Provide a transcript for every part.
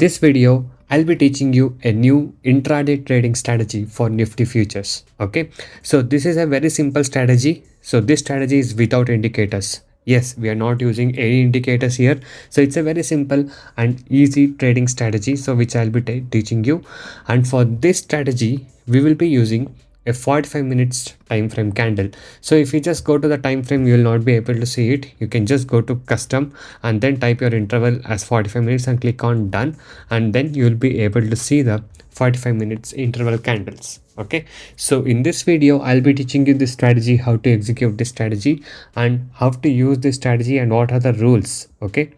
this video, I'll be teaching you a new intraday trading strategy for Nifty futures. Okay, so this is a very simple strategy. So this strategy is without indicators. Yes, we are not using any indicators here. So it's a very simple and easy trading strategy. So which I'll be teaching you. And for this strategy, we will be using a 45 minutes time frame candle. So if you just go to the time frame, you will not be able to see it. You can just go to custom and then type your interval as 45 minutes and click on done, and then you will be able to see the 45 minutes interval candles. Okay, so in this video I'll be teaching you this strategy, how to execute this strategy and how to use this strategy and what are the rules. Okay,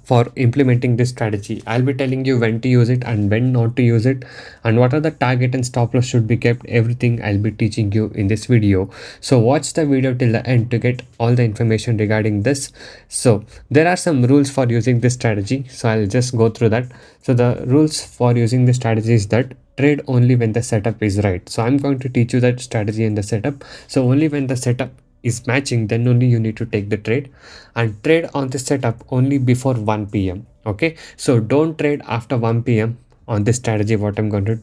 for implementing this strategy, I'll be telling you when to use it and when not to use it, and what are the target and stop loss should be kept. Everything I'll be teaching you in this video. So watch the video till the end to get all the information regarding this. So there are some rules for using this strategy, so I'll just go through that. So the rules for using this strategy is that trade only when the setup is right. So I'm going to teach you that strategy and the setup. So only when the setup is matching, then only you need to take the trade, and trade on this setup only before 1 p.m. Okay, so don't trade after 1 p.m. on this strategy what I'm going to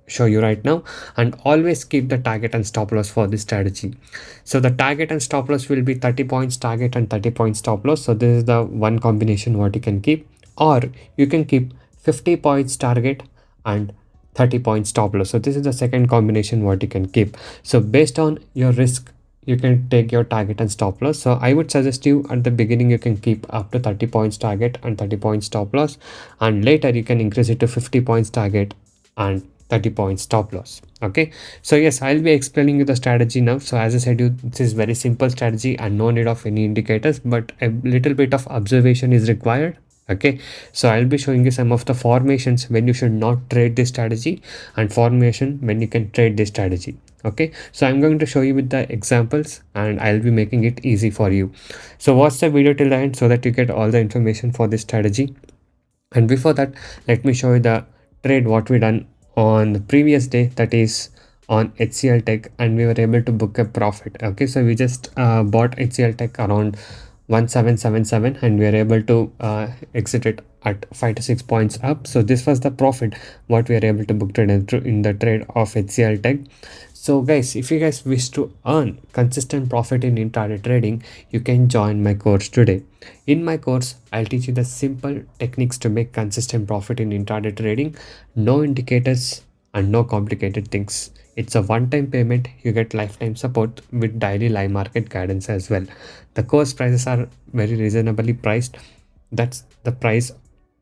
show you right now, and always keep the target and stop loss for this strategy. So the target and stop loss will be 30 points target and 30 points stop loss. So this is the one combination what you can keep, or you can keep 50 points target and 30 points stop loss. So this is the second combination what you can keep. So based on your risk, you can take your target and stop loss. So I would suggest you at the beginning you can keep up to 30 points target and 30 points stop loss, and later you can increase it to 50 points target and 30 points stop loss. Okay, so yes, I'll be explaining you the strategy now. So as I said you, this is very simple strategy and no need of any indicators, but a little bit of observation is required. Okay, so I'll be showing you some of the formations when you should not trade this strategy and formation when you can trade this strategy. Okay, so I'm going to show you with the examples and I'll be making it easy for you. So watch the video till the end so that you get all the information for this strategy. And before that, let me show you the trade what we done on the previous day, that is on HCL Tech, and we were able to book a profit. Okay, so we just bought HCL Tech around 1777 and we are able to exit it at 5 to 6 points up. So this was the profit what we are able to book in the trade of HCL Tech. So guys, if you guys wish to earn consistent profit in intraday trading, you can join my course today. In my course, I'll teach you the simple techniques to make consistent profit in intraday trading. No indicators and no complicated things. It's a one-time payment. You get lifetime support with daily live market guidance as well. The course prices are very reasonably priced. That's the price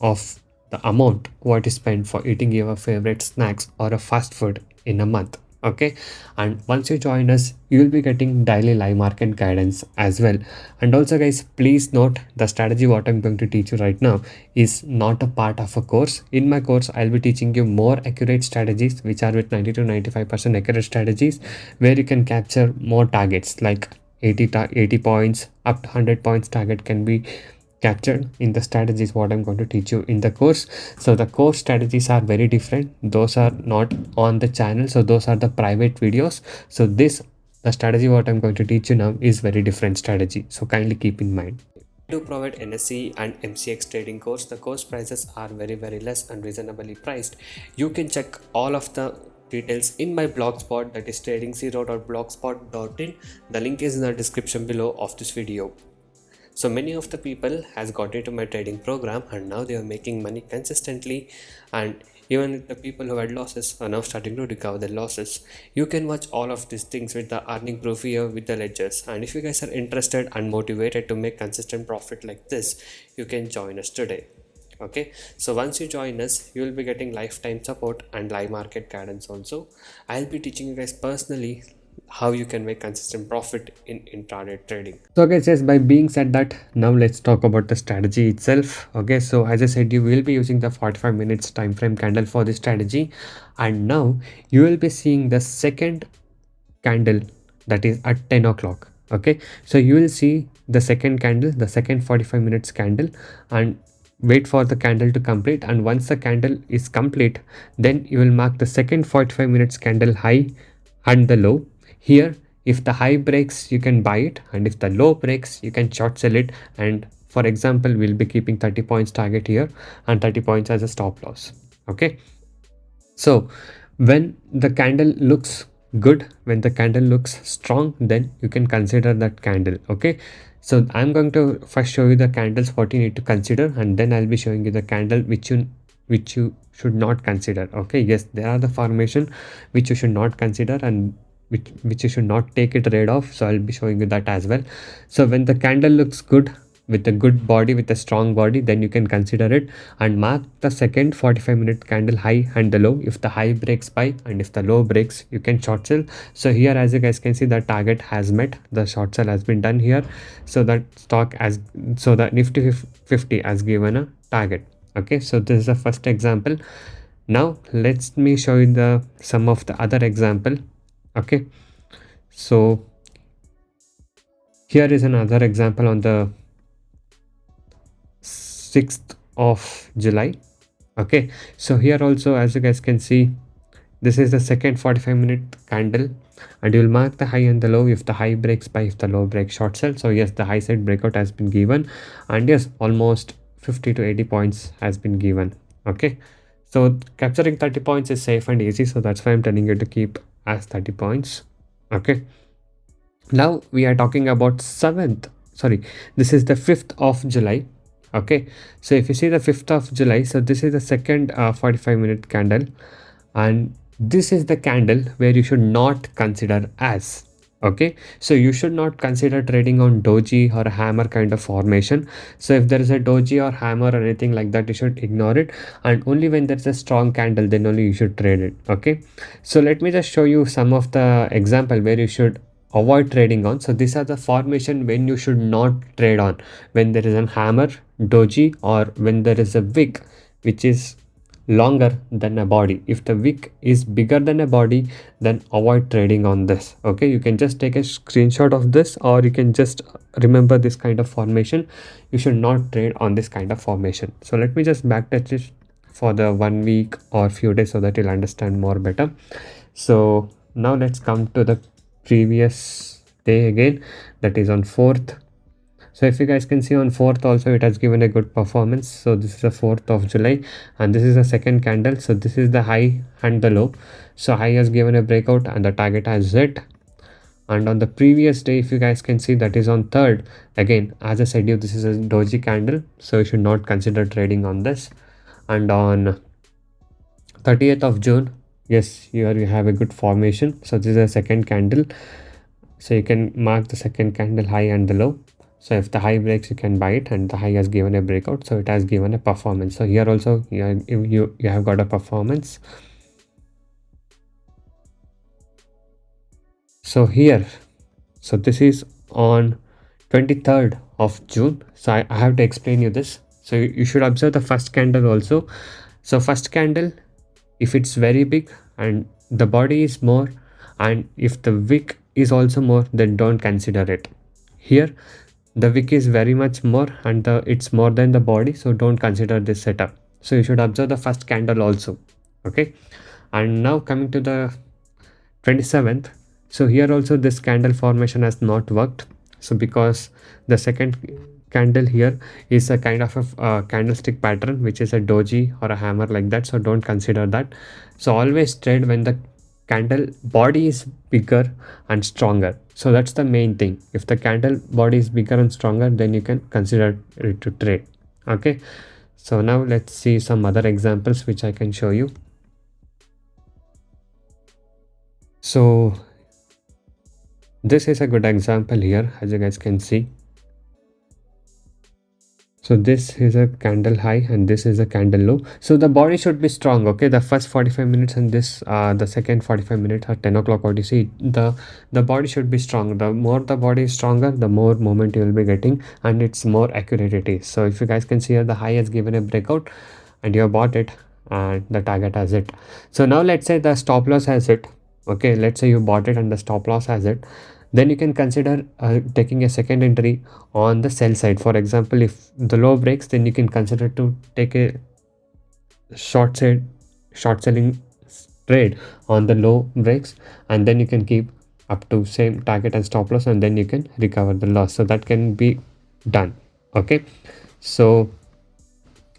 of the amount what you spend for eating your favorite snacks or a fast food in a month. Okay, and once you join us, you will be getting daily live market guidance as well. And also guys, please note the strategy what I'm going to teach you right now is not a part of a course. In my course, I'll be teaching you more accurate strategies which are with 90 to 95% accurate strategies, where you can capture more targets like 80 points up to 100 points target can be captured in the strategies what I'm going to teach you in the course. So the course strategies are very different. Those are not on the channel, so those are the private videos. So the strategy what I'm going to teach you now is very different strategy, so kindly keep in mind. To provide NSE and MCX trading course, the course prices are very less and reasonably priced. You can check all of the details in my blogspot, that is tradingzero.blogspot.in. The link is in the description below of this video. So many of the people has got into my trading program and now they are making money consistently, and even the people who had losses are now starting to recover their losses. You can watch all of these things with the earning proof here with the ledgers, and if you guys are interested and motivated to make consistent profit like this, you can join us today. Okay, so once you join us, you will be getting lifetime support and live market guidance also. I'll be teaching you guys personally how you can make consistent profit in intraday trading. So guys, yes, by being said that, now let's talk about the strategy itself. Okay, so as I said, you will be using the 45 minutes time frame candle for this strategy, and now you will be seeing the second candle, that is at 10 o'clock. Okay, so you will see the second candle, the second 45 minutes candle, and wait for the candle to complete, and once the candle is complete, then you will mark the second 45 minutes candle high and the low. Here, if the high breaks, you can buy it, and if the low breaks, you can short sell it and For example, we'll be keeping 30 points target here and 30 points as a stop loss. Okay, so when the candle looks good, when the candle looks strong, then you can consider that candle. Okay, so I'm going to first show you the candles what you need to consider, and then I'll be showing you the candle which you should not consider. Okay, yes, there are the formation which you should not consider and which you should not take a trade off, so I'll be showing you that as well. So when the candle looks good with a good body, with a strong body, then you can consider it and mark the second 45-minute candle high and the low. If the high breaks buy and if the low breaks, you can short sell. So here, as you guys can see, the target has met, the short sell has been done here. So that stock as so the Nifty 50 has given a target. Okay, so this is the first example. Now let me show you the some of the other example. Okay, so here is another example on the 6th of July. Okay, so here also, as you guys can see, this is the second 45-minute candle and you will mark the high and the low. If the high breaks buy, if the low breaks short sell. So yes, the high side breakout has been given, and yes, almost 50 to 80 points has been given. Okay, so capturing 30 points is safe and easy, so that's why I'm telling you to keep as 30 points. Okay, now we are talking about 7th, sorry, this is the 5th of July. Okay, so if you see the 5th of July, so this is the second 45-minute candle, and this is the candle where you should not consider as. Okay, so you should not consider trading on doji or a hammer kind of formation. So if there is a doji or hammer or anything like that, you should ignore it, and only when there's a strong candle, then only you should trade it. Okay, so let me just show you some of the example where you should avoid trading on. So these are the formation when you should not trade on: when there is a hammer, doji, or when there is a wick which is longer than a body. If the wick is bigger than a body, then avoid trading on this. Okay, you can just take a screenshot of this, or you can just remember this kind of formation. You should not trade on this kind of formation. So let me just backtouch it for the 1 week or few days so that you'll understand more better. So now let's come to the previous day again, that is on 4th. So if you guys can see, on 4th also it has given a good performance. So this is the 4th of July and this is the second candle. So this is the high and the low. So high has given a breakout and the target has hit. And on the previous day, if you guys can see, that is on 3rd, again, as I said you, this is a doji candle, so you should not consider trading on this. And on 30th of June, yes, here you have a good formation. So this is a second candle, so you can mark the second candle high and the low. So if the high breaks, you can buy it, and the high has given a breakout, so it has given a performance. So here also you have got a performance. So here, so this is on 23rd of June. So I have to explain you this. So you should observe the first candle also. So first candle, if it's very big and the body is more, and if the wick is also more, then don't consider it. Here the wick is very much more and it's more than the body, so don't consider this setup. So you should observe the first candle also. Okay, and now coming to the 27th. So here also this candle formation has not worked. So because the second candle here is a kind of a candlestick pattern, which is a doji or a hammer like that, so don't consider that. So always trade when the candle body is bigger and stronger. So that's the main thing. If the candle body is bigger and stronger, then you can consider it to trade. Okay, so now let's see some other examples which I can show you. So this is a good example here, as you guys can see. So this is a candle high and this is a candle low. So the body should be strong. Okay, the first 45 minutes and this the second 45 minutes at 10 o'clock what you see, the body should be strong. The more the body is stronger, the more moment you will be getting, and it's more accurate it is. So if you guys can see here, the high has given a breakout and you have bought it and the target has hit. So now let's say the stop loss has hit. Okay, let's say you bought it and the stop loss has hit, then you can consider taking a second entry on the sell side. For example, if the low breaks, then you can consider to take a short selling trade on the low breaks, and then you can keep up to same target and stop loss, and then you can recover the loss. So that can be done. Okay, so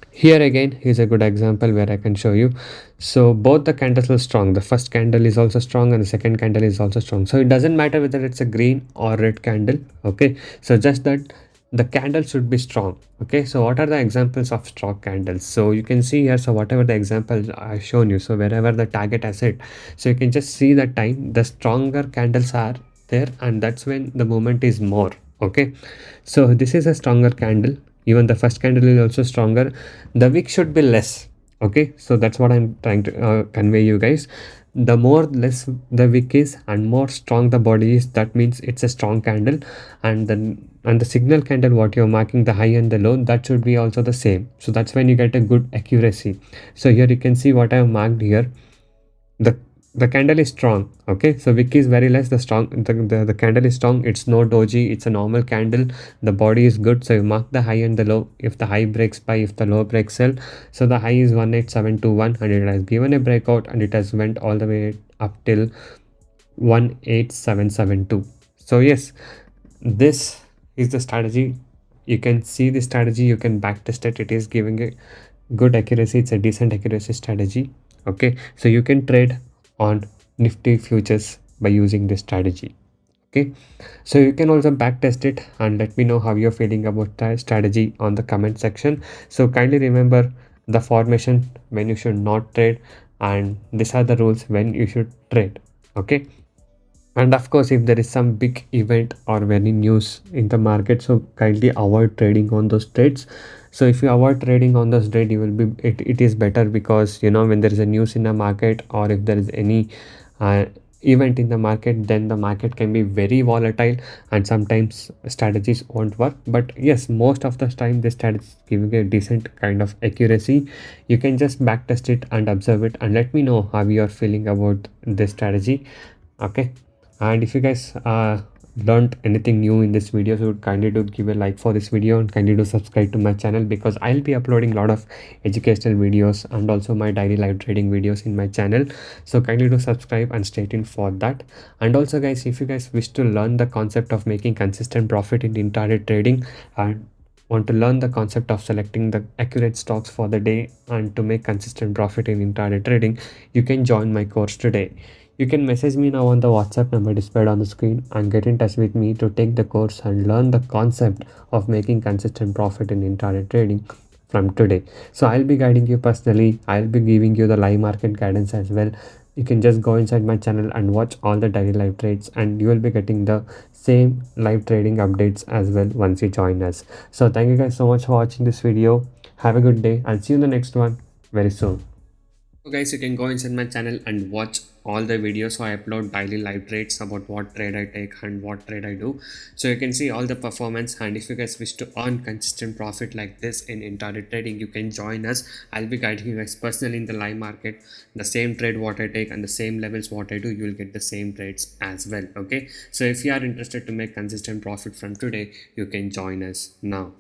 here again is a good example where I can show you. So both the candles are strong. The first candle is also strong and the second candle is also strong. So it doesn't matter whether it's a green or red candle. Okay, so just that the candle should be strong. Okay, so what are the examples of strong candles? So you can see here, so whatever the examples I've shown you, so wherever the target has hit, so you can just see the time the stronger candles are there, and that's when the movement is more. Okay, so this is a stronger candle. Even the first candle is also stronger. The wick should be less. Okay, so that's what I'm trying to convey you guys. The more less the wick is and more strong the body is, that means it's a strong candle. And then and the signal candle what you're marking, the high and the low, that should be also the same. So that's when you get a good accuracy. So here you can see what I have marked here. The the candle is strong. Okay, so wick is very less. The candle is strong. It's no doji, it's a normal candle. The body is good, so you mark the high and the low. If the high breaks buy, if the low breaks sell. So the high is 18721 and it has given a breakout and it has went all the way up till 18772. So yes, this is the strategy. You can see the strategy, you can back test it. It is giving a good accuracy. It's a decent accuracy strategy. Okay, so you can trade on nifty futures by using this strategy. Okay, so you can also back test it and let me know how you're feeling about the strategy on the comment section. So kindly remember the formation when you should not trade, and these are the rules when you should trade. Okay, and of course if there is some big event or any news in the market, so kindly avoid trading on those trades. So if you avoid trading on those trade, you will be it is better, because you know when there is a news in the market or if there is any uh, event in the market, then the market can be very volatile and sometimes strategies won't work. But yes, most of the time this strategy is giving a decent kind of accuracy. You can just back test it and observe it and let me know how you are feeling about this strategy. Okay, and if you guys learned anything new in this video, so kindly do give a like for this video and kindly do subscribe to my channel, because I'll be uploading a lot of educational videos and also my daily live trading videos in my channel. So kindly do subscribe and stay tuned for that. And also guys, if you guys wish to learn the concept of making consistent profit in intraday trading and want to learn the concept of selecting the accurate stocks for the day and to make consistent profit in intraday trading, you can join my course today. You can message me now on the WhatsApp number displayed on the screen and get in touch with me to take the course and learn the concept of making consistent profit in intraday trading from today. So I'll be guiding you personally. I'll be giving you the live market guidance as well. You can just go inside my channel and watch all the daily live trades, and you will be getting the same live trading updates as well once you join us. So thank you guys so much for watching this video. Have a good day. I'll see you in the next one very soon. So guys, you can go inside my channel and watch all the videos. So I upload daily live trades about what trade I take and what trade I do. So you can see all the performance, and if you guys wish to earn consistent profit like this in intraday trading, you can join us. I'll be guiding you guys personally in the live market. The same trade what I take and the same levels what I do, you will get the same trades as well. Okay, so if you are interested to make consistent profit from today, you can join us now.